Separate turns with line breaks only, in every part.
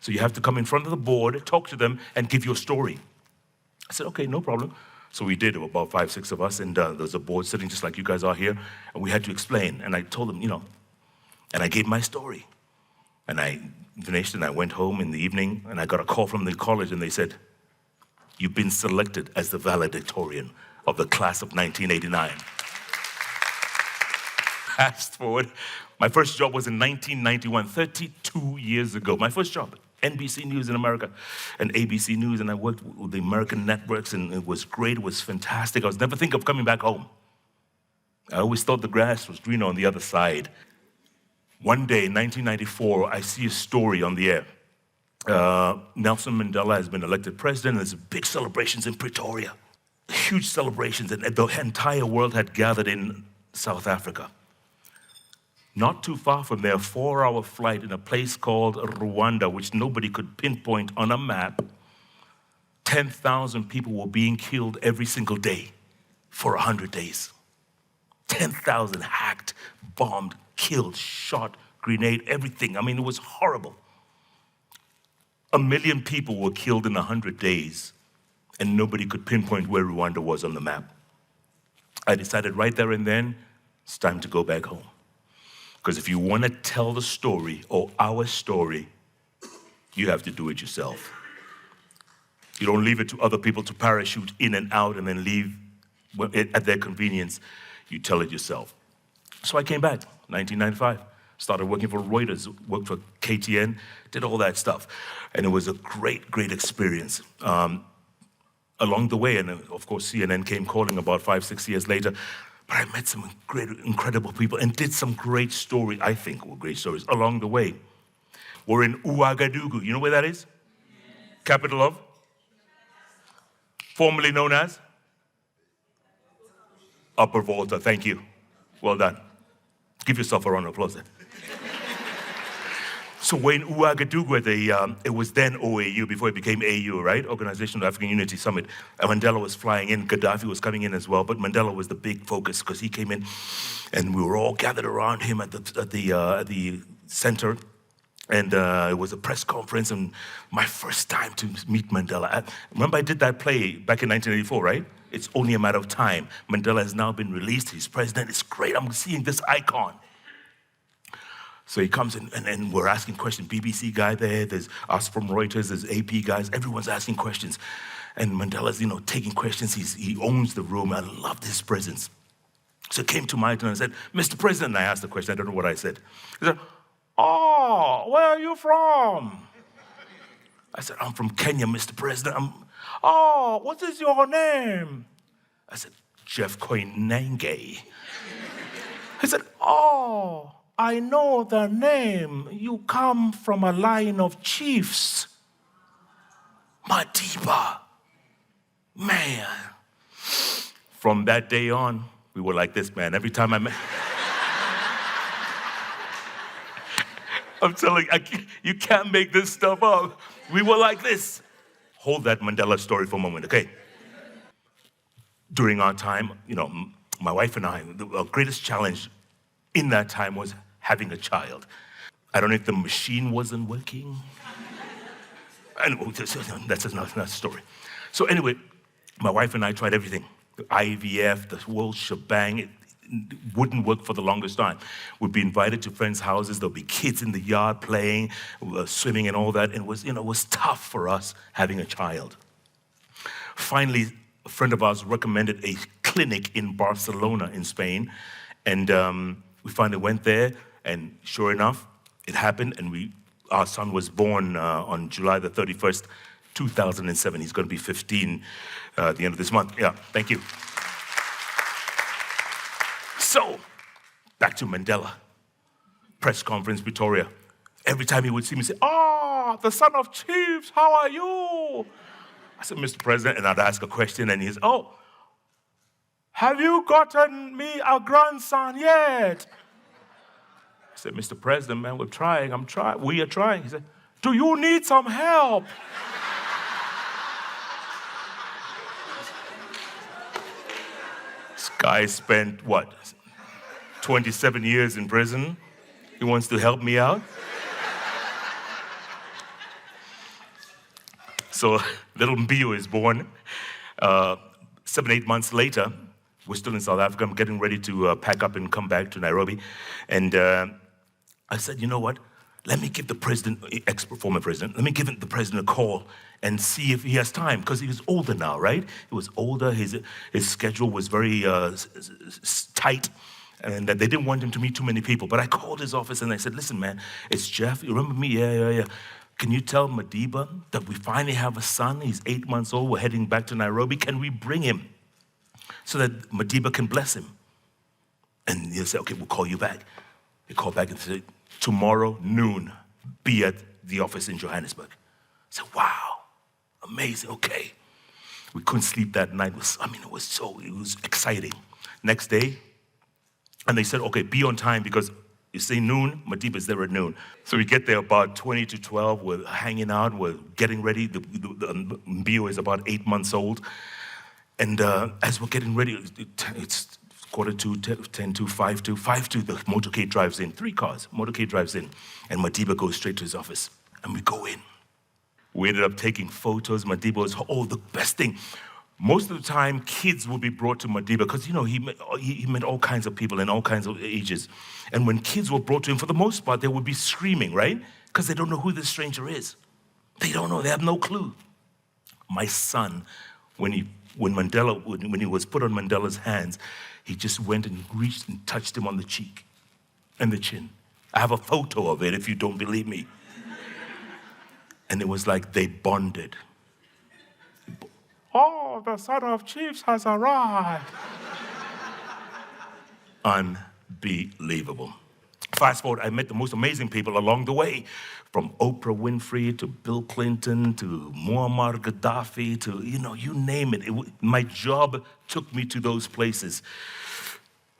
So you have to come in front of the board, talk to them, and give your story. I said, okay, no problem. So we did, about 5, 6 of us, and there was a board sitting just like you guys are here, and we had to explain. And I told them, and I gave my story. And I finished, and I went home in the evening, and I got a call from the college, and they said, you've been selected as the valedictorian of the class of 1989. Fast forward, my first job was in 1991, 32 years ago. My first job, NBC News in America and ABC News, and I worked with the American networks, and it was great, it was fantastic. I was never thinking of coming back home. I always thought the grass was greener on the other side. One day in 1994, I see a story on the air. Nelson Mandela has been elected president, and there's big celebrations in Pretoria. Huge celebrations, and the entire world had gathered in South Africa. Not too far from there, a 4-hour flight in a place called Rwanda, which nobody could pinpoint on a map. 10,000 people were being killed every single day for 100 days. 10,000 hacked, bombed, killed, shot, grenade, everything. I mean, it was horrible. 1 million people were killed in 100 days, and nobody could pinpoint where Rwanda was on the map. I decided right there and then, it's time to go back home. Because if you want to tell the story, or our story, you have to do it yourself. You don't leave it to other people to parachute in and out and then leave at their convenience. You tell it yourself. So I came back, 1995. Started working for Reuters, worked for KTN, did all that stuff. And it was a great, great experience. Along the way, and of course CNN came calling about 5, 6 years later, but I met some great, incredible people and did some great stories, I think were great stories, along the way. We're in Ouagadougou. You know where that is? Capital of? Formerly known as? Upper Volta. Thank you. Well done. Give yourself a round of applause then. So we're in Ouagadougou, it was then OAU, before it became AU, right? Organization of African Unity Summit. And Mandela was flying in, Gaddafi was coming in as well, but Mandela was the big focus because he came in and we were all gathered around him at the center. And it was a press conference, and my first time to meet Mandela. Remember I did that play back in 1984, right? It's only a matter of time. Mandela has now been released, he's president, it's great, I'm seeing this icon. So he comes in, and we're asking questions. BBC guy there's us from Reuters, there's AP guys, everyone's asking questions. And Mandela's, taking questions, he owns the room. I loved his presence. So it came to my turn and I said, Mr. President, and I asked the question, I don't know what I said. He said, oh, where are you from? I said, I'm from Kenya, Mr. President. Oh, what is your name? I said, Jeff Koinange. He said, oh, I know the name. You come from a line of chiefs. Madiba. Man. From that day on, we were like this, man. Every time I met... I'm telling you, you can't make this stuff up. We were like this. Hold that Mandela story for a moment, okay? During our time, my wife and I, our greatest challenge in that time was having a child. I don't know if the machine wasn't working. Anyway, that's another story. So anyway, my wife and I tried everything. The IVF, the whole shebang. It wouldn't work for the longest time. We'd be invited to friends' houses. There'd be kids in the yard playing, swimming and all that. And it was tough for us having a child. Finally, a friend of ours recommended a clinic in Barcelona in Spain. And we finally went there. And sure enough, it happened, and our son was born on July the 31st, 2007. He's going to be 15 at the end of this month. Yeah, thank you. So, back to Mandela. Press conference, Pretoria. Every time he would see me, say, oh, the son of chiefs, how are you? I said, Mr. President, and I'd ask a question, and he's, oh, have you gotten me a grandson yet? I said, Mr. President, man, we are trying. He said, do you need some help? This guy spent, 27 years in prison. He wants to help me out. So little Mbio is born. 7-8 months later, we're still in South Africa. I'm getting ready to pack up and come back to Nairobi. And I said, you know what? Let me give the president, former president, let me give the president a call and see if he has time, because he was older now, right? He was older, his schedule was very tight, and that they didn't want him to meet too many people. But I called his office and I said, listen, man, it's Jeff. You remember me? Yeah. Can you tell Madiba that we finally have a son? He's 8 months old. We're heading back to Nairobi. Can we bring him so that Madiba can bless him? And he'll say, okay, we'll call you back. He called back and said, tomorrow noon, be at the office in Johannesburg. I said, wow, amazing, okay. We couldn't sleep that night. It was exciting. Next day, and they said, okay, be on time, because you say noon, Madiba's there at noon. So we get there about 20 to 12. We're hanging out. We're getting ready. The Mbio is about 8 months old. And as we're getting ready, it's 10:45, 10 to 5 to 5 to, the motorcade drives in. 3 cars. Motorcade drives in. And Madiba goes straight to his office. And we go in. We ended up taking photos. Madiba was, the best thing. Most of the time, kids will be brought to Madiba because, he met all kinds of people in all kinds of ages. And when kids were brought to him, for the most part, they would be screaming, right? Because they don't know who this stranger is. They don't know. They have no clue. My son, when he was put on Mandela's hands, he just went and reached and touched him on the cheek and the chin. I have a photo of it if you don't believe me. And it was like they bonded. Oh, the son of chiefs has arrived. Unbelievable. Fast forward, I met the most amazing people along the way, from Oprah Winfrey to Bill Clinton to Muammar Gaddafi to, you name it. My job took me to those places.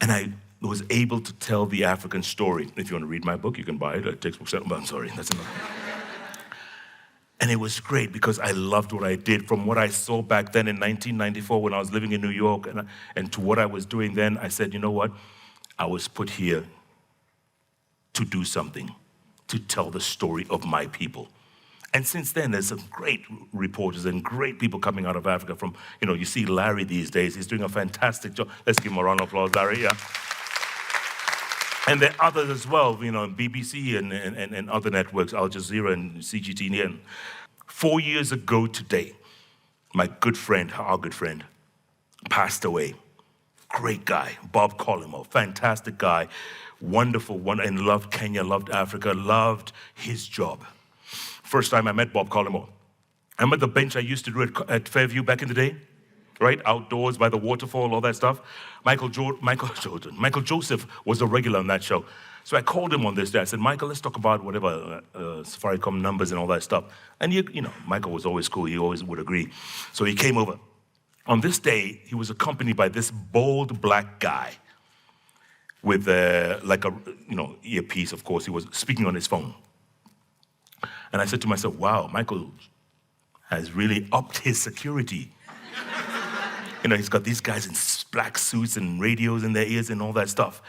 And I was able to tell the African story. If you want to read my book, you can buy it at textbooks. I'm sorry, that's enough. And it was great because I loved what I did. From what I saw back then in 1994 when I was living in New York and to what I was doing then, I said, you know what? I was put here to do something, to tell the story of my people. And since then, there's some great reporters and great people coming out of Africa from, you see Larry these days. He's doing a fantastic job. Let's give him a round of applause, Larry, yeah. And there are others as well, BBC and other networks, Al Jazeera and CGTN. 4 years ago today, my good friend, our good friend, passed away. Great guy, Bob Collymore, fantastic guy, wonderful one, and loved Kenya, loved Africa, loved his job. First time I met Bob Collymore, I'm at the bench I used to do at Fairview back in the day, right? Outdoors by the waterfall, all that stuff. Michael Joseph was a regular on that show. So I called him on this day. I said, Michael, let's talk about whatever Safaricom numbers and all that stuff. And Michael was always cool. He always would agree. So he came over. On this day, he was accompanied by this bold black guy with earpiece, of course. He was speaking on his phone. And I said to myself, wow, Michael has really upped his security. He's got these guys in black suits and radios in their ears and all that stuff.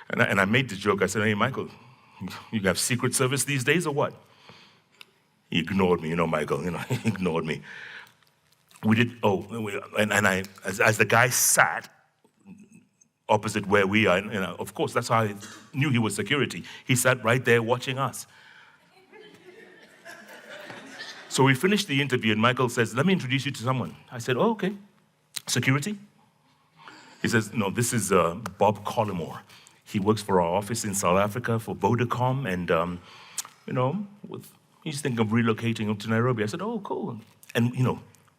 And I made the joke. I said, hey, Michael, you have Secret Service these days or what? He ignored me, Michael, he ignored me. We did, as the guy sat opposite where we are, of course, that's how I knew he was security. He sat right there watching us. So we finished the interview and Michael says, let me introduce you to someone. I said, oh, okay. Security? He says, no, this is Bob Collymore. He works for our office in South Africa for Vodacom, and he's thinking of relocating up to Nairobi. I said, oh, cool. And,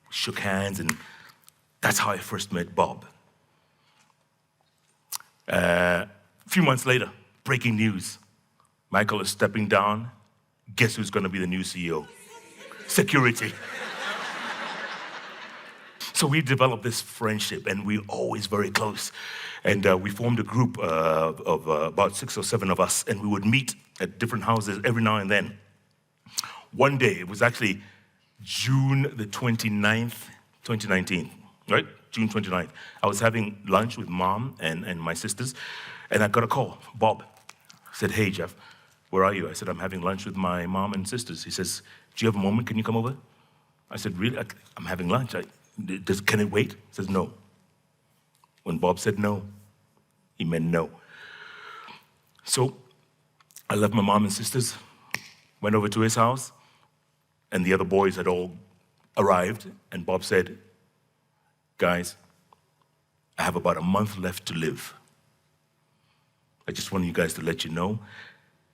shook hands, and that's how I first met Bob. A few months later, breaking news. Michael is stepping down. Guess who's going to be the new CEO? Security. So we developed this friendship, and we're always very close. And we formed a group of about 6 or 7 of us, and we would meet at different houses every now and then. One day, it was actually June the 29th, 2019, right? June 29th. I was having lunch with Mom and my sisters, and I got a call. Bob said, hey, Jeff, where are you? I said, I'm having lunch with my mom and sisters. He says, do you have a moment? Can you come over? I said, really? I'm having lunch. Can it wait? He says, no. When Bob said no, he meant no. So I left my mom and sisters, went over to his house, and the other boys had all arrived, and Bob said, guys, I have about a month left to live. I just want you guys to let you know.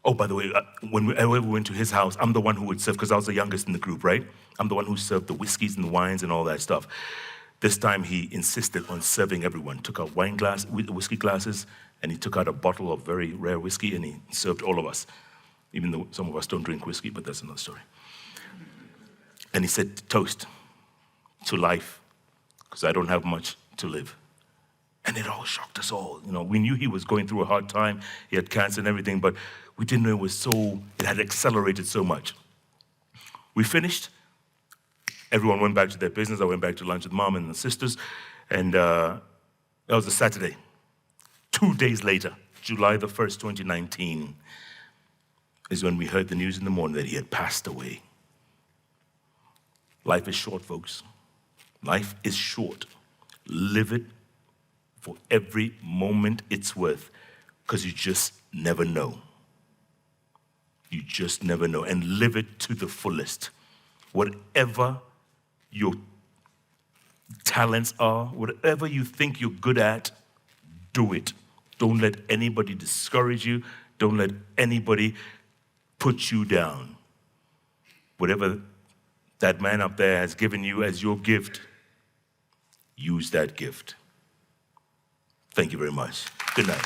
Oh, by the way, when we went to his house, I'm the one who would serve, because I was the youngest in the group, right? I'm the one who served the whiskeys and the wines and all that stuff. This time he insisted on serving everyone. Took out whiskey glasses, and he took out a bottle of very rare whiskey, and he served all of us. Even though some of us don't drink whiskey, but that's another story. And he said, toast to life, because I don't have much to live. And it all shocked us all. You know, we knew he was going through a hard time. He had cancer and everything, but we didn't know it had accelerated so much. We finished. Everyone went back to their business. I went back to lunch with mom and the sisters. And that was a Saturday. 2 days later, July the 1st, 2019, is when we heard the news in the morning that he had passed away. Life is short, folks. Life is short. Live it for every moment it's worth, because you just never know. You just never know. And live it to the fullest. Whatever your talents are, whatever you think you're good at, do it. Don't let anybody discourage you. Don't let anybody put you down. Whatever that man up there has given you as your gift, use that gift. Thank you very much. Good night.